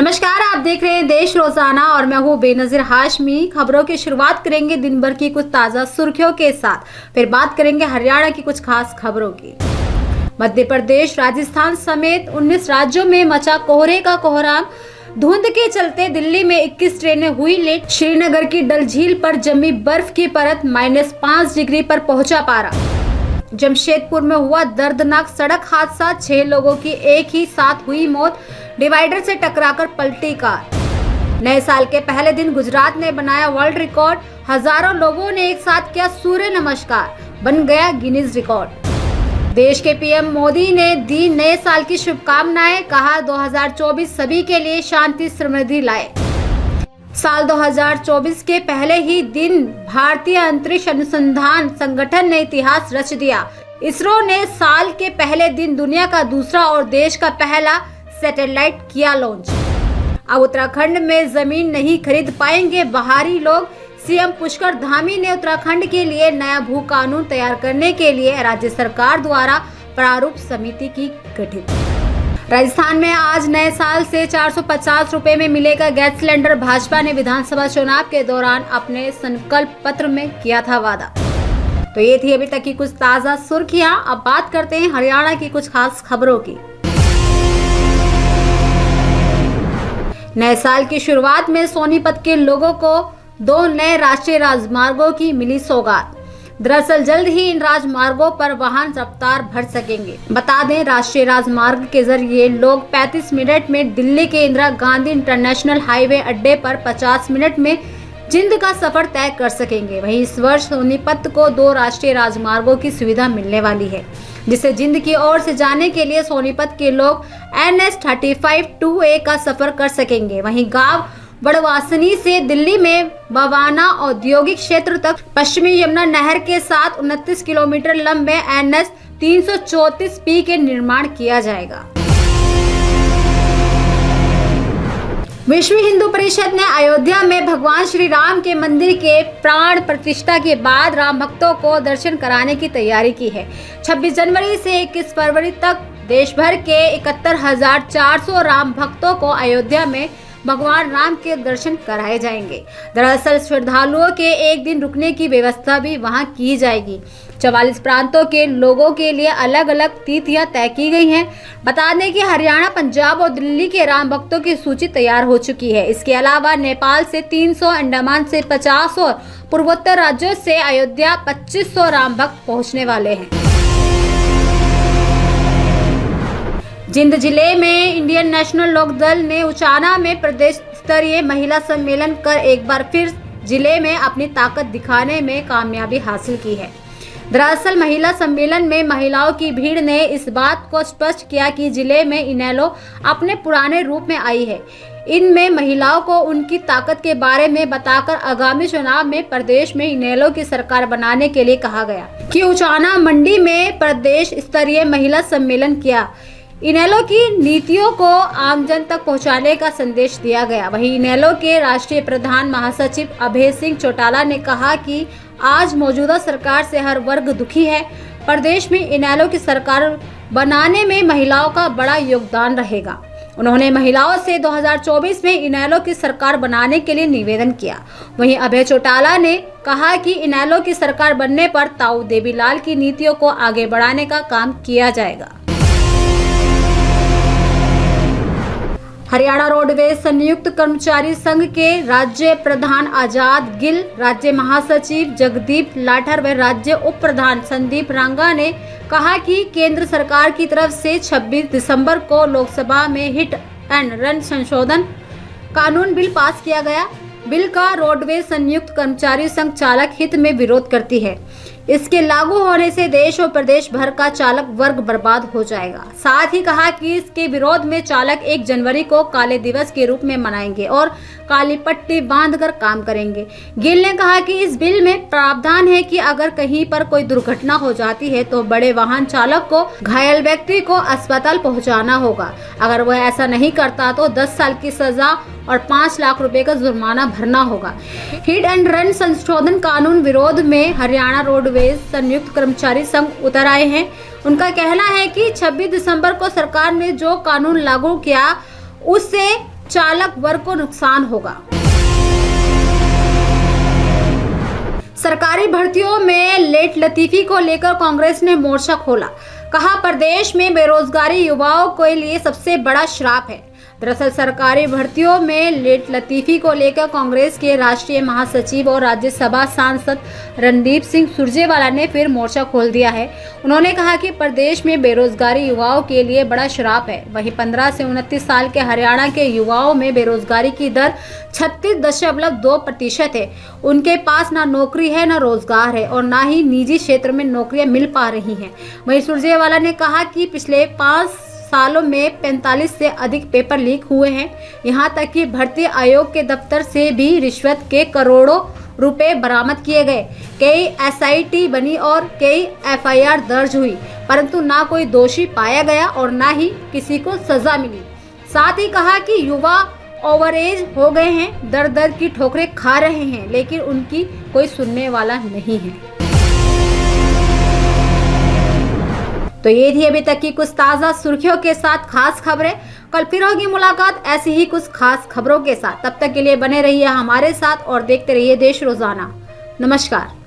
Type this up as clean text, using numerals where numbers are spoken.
नमस्कार, आप देख रहे हैं देश रोजाना और मैं हूँ बेनजीर हाशमी। खबरों की शुरुआत करेंगे दिन भर की कुछ ताजा सुर्खियों के साथ, फिर बात करेंगे हरियाणा की कुछ खास खबरों की। मध्य प्रदेश, राजस्थान समेत 19 राज्यों में मचा कोहरे का कोहराम। धुंध के चलते दिल्ली में 21 ट्रेनें हुई लेट। श्रीनगर की डल झील पर जमी बर्फ की परत, -5 डिग्री पर पहुंचा पारा। जमशेदपुर में हुआ दर्दनाक सड़क हादसा, 6 लोगों की एक ही साथ हुई मौत। डिवाइडर से टकराकर पलटी कार। नए साल के पहले दिन गुजरात ने बनाया वर्ल्ड रिकॉर्ड। हजारों लोगों ने एक साथ किया सूर्य नमस्कार, बन गया गिनीज रिकॉर्ड। देश के पीएम मोदी ने दी नए साल की शुभकामनाएं, कहा 2024 सभी के लिए शांति समृद्धि लाए। साल 2024 के पहले ही दिन भारतीय अंतरिक्ष अनुसंधान संगठन ने इतिहास रच दिया। इसरो ने साल के पहले दिन दुनिया का दूसरा और देश का पहला सैटेलाइट किया लॉन्च। अब उत्तराखंड में जमीन नहीं खरीद पाएंगे बाहरी लोग। सीएम पुष्कर धामी ने उत्तराखंड के लिए नया भू कानून तैयार करने के लिए राज्य सरकार द्वारा प्रारूप समिति की गठित। राजस्थान में आज नए साल से 450 रुपए में मिलेगा गैस सिलेंडर। भाजपा ने विधानसभा चुनाव के दौरान अपने संकल्प पत्र में किया था वादा। तो ये थी अभी तक की कुछ ताजा सुर्खियां। अब बात करते हैं हरियाणा की कुछ खास खबरों की। नए साल की शुरुआत में सोनीपत के लोगों को 2 नए राष्ट्रीय राजमार्गों की मिली सौगात। दरअसल जल्द ही इन राजमार्गों पर वाहन रफ्तार बढ़ सकेंगे। बता दें, राष्ट्रीय राजमार्ग के जरिए लोग 35 मिनट में दिल्ली के इंदिरा गांधी इंटरनेशनल हाईवे अड्डे पर 50 मिनट में जिंद का सफर तय कर सकेंगे। वहीं इस वर्ष सोनीपत को 2 राष्ट्रीय राजमार्गों की सुविधा मिलने वाली है, जिससे जिंद की ओर से जाने के लिए सोनीपत के लोग NH 35-2A का सफर कर सकेंगे। वहीं गांव बड़वासनी से दिल्ली में बवाना औद्योगिक क्षेत्र तक पश्चिमी यमुना नहर के साथ 29 किलोमीटर लंबे NH 334P के निर्माण किया जाएगा। विश्व हिंदू परिषद ने अयोध्या में भगवान श्री राम के मंदिर के प्राण प्रतिष्ठा के बाद राम भक्तों को दर्शन कराने की तैयारी की है। 26 जनवरी से 21 फरवरी तक देश भर के 71,400 राम भक्तों को अयोध्या में भगवान राम के दर्शन कराए जाएंगे। दरअसल श्रद्धालुओं के एक दिन रुकने की व्यवस्था भी वहां की जाएगी। 44 प्रांतों के लोगों के लिए अलग अलग तिथियां तय की गई हैं। बता दें कि हरियाणा, पंजाब और दिल्ली के राम भक्तों की सूची तैयार हो चुकी है। इसके अलावा नेपाल से 300, अंडमान से 50 और पूर्वोत्तर राज्यों से अयोध्या 2500 राम भक्त पहुंचने वाले हैं। जिंद जिले में इंडियन नेशनल लोक दल ने उचाना में प्रदेश स्तरीय महिला सम्मेलन कर एक बार फिर जिले में अपनी ताकत दिखाने में कामयाबी हासिल की है। दरअसल महिला सम्मेलन में महिलाओं की भीड़ ने इस बात को स्पष्ट किया कि जिले में इनेलो अपने पुराने रूप में आई है। इनमें महिलाओं को उनकी ताकत के बारे में बताकर आगामी चुनाव में प्रदेश में इनेलो की सरकार बनाने के लिए कहा गया कि उचाना मंडी में प्रदेश स्तरीय महिला सम्मेलन किया। इनेलो की नीतियों को आमजन तक पहुंचाने का संदेश दिया गया। वहीं इनेलो के राष्ट्रीय प्रधान महासचिव अभय सिंह चौटाला ने कहा कि आज मौजूदा सरकार से हर वर्ग दुखी है। प्रदेश में इनेलो की सरकार बनाने में महिलाओं का बड़ा योगदान रहेगा। उन्होंने महिलाओं से 2024 में इनेलो की सरकार बनाने के लिए निवेदन किया। वहीं अभय चौटाला ने कहा कि इनेलो की सरकार बनने पर ताऊ देवीलाल की नीतियों को आगे बढ़ाने का काम किया जाएगा। हरियाणा रोडवेज संयुक्त कर्मचारी संघ के राज्य प्रधान आजाद गिल, राज्य महासचिव जगदीप लाठर व राज्य उप प्रधान संदीप रांगा ने कहा कि केंद्र सरकार की तरफ से 26 दिसंबर को लोकसभा में हिट एंड रन संशोधन कानून बिल पास किया गया। बिल का रोडवेज संयुक्त कर्मचारी संघ चालक हित में विरोध करती है। इसके लागू होने से देश और प्रदेश भर का चालक वर्ग बर्बाद हो जाएगा। साथ ही कहा कि इसके विरोध में चालक 1 जनवरी को काले दिवस के रूप में मनाएंगे और काली पट्टी बांधकर काम करेंगे। गिल ने कहा कि इस बिल में प्रावधान है कि अगर कहीं पर कोई दुर्घटना हो जाती है तो बड़े वाहन चालक को घायल व्यक्ति को अस्पताल पहुंचाना होगा। अगर वह ऐसा नहीं करता तो 10 साल की सजा और 5 लाख रुपए का जुर्माना भरना होगा। हिट एंड रन संशोधन कानून विरोध में हरियाणा रोडवेज संयुक्त कर्मचारी संघ उतर आए हैं। उनका कहना है कि 26 दिसंबर को सरकार ने जो कानून लागू किया उससे चालक वर्ग को नुकसान होगा। सरकारी भर्तियों में लेट लतीफी को लेकर कांग्रेस ने मोर्चा खोला। कहा, प्रदेश में बेरोजगारी युवाओं के लिए सबसे बड़ा श्राप है। दरअसल सरकारी भर्तियों में लेट लतीफी को लेकर कांग्रेस के राष्ट्रीय महासचिव और राज्यसभा सांसद रणदीप सिंह सुरजेवाला ने फिर मोर्चा खोल दिया है। उन्होंने कहा कि प्रदेश में बेरोजगारी युवाओं के लिए बड़ा श्राप है। वहीं 15 से 29 साल के हरियाणा के युवाओं में बेरोजगारी की दर 36.2% है। उनके पास ना नौकरी है, ना रोजगार है और ना ही निजी क्षेत्र में नौकरियां मिल पा रही हैं। वहीं सुरजेवाला ने कहा कि पिछले 5 सालों में 45 से अधिक पेपर लीक हुए हैं। यहां तक कि भर्ती आयोग के दफ्तर से भी रिश्वत के करोड़ों रुपए बरामद किए गए। कई एसआईटी बनी और कई एफआईआर दर्ज हुई, परंतु ना कोई दोषी पाया गया और ना ही किसी को सजा मिली। साथ ही कहा कि युवा ओवरएज हो गए हैं, दर दर की ठोकरें खा रहे हैं, लेकिन उनकी कोई सुनने वाला नहीं है। तो ये थी अभी तक की कुछ ताज़ा सुर्खियों के साथ खास खबरें। कल फिर होगी मुलाकात ऐसी ही कुछ खास खबरों के साथ। तब तक के लिए बने रहिए हमारे साथ और देखते रहिए देश रोजाना। नमस्कार।